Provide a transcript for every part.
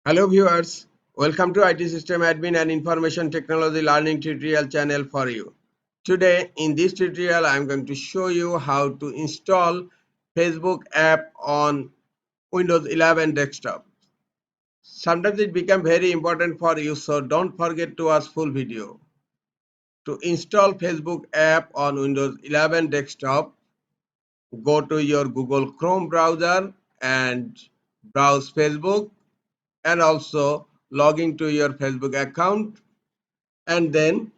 Hello viewers, welcome to IT System Admin and Information Technology Learning tutorial channel for you. Today in this tutorial I am going to show you how to install Facebook app on Windows 11 desktop. Sometimes it becomes very important for you, so don't forget to watch full video. To install Facebook app on Windows 11 desktop, go to your Google Chrome browser and browse Facebook, and also log into your Facebook account, and then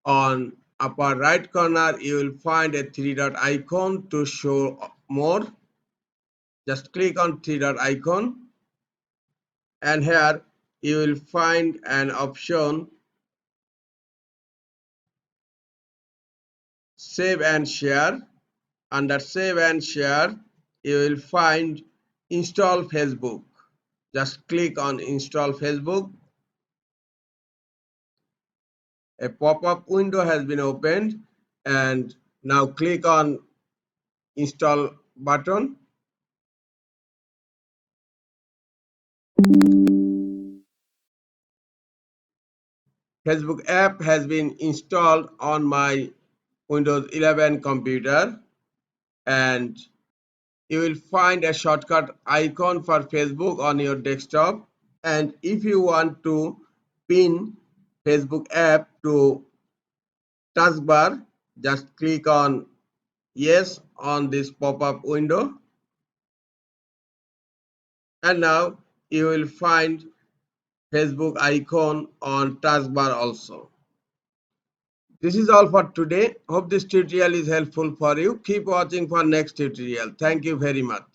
on upper right corner you will find a three dot icon to show more. Just click on three dot icon, and here you will find an option save and share. Under save and share you will find install Facebook. Just click on install Facebook. A pop-up window has been opened, and now click on install button. Facebook app has been installed on my Windows 11 computer, and you will find a shortcut icon for Facebook on your desktop. And if you want to pin Facebook app to taskbar, just click on yes on this pop-up window, and now you will find Facebook icon on taskbar also. This is all for today. Hope this tutorial is helpful for you. Keep watching for next tutorial. Thank you very much.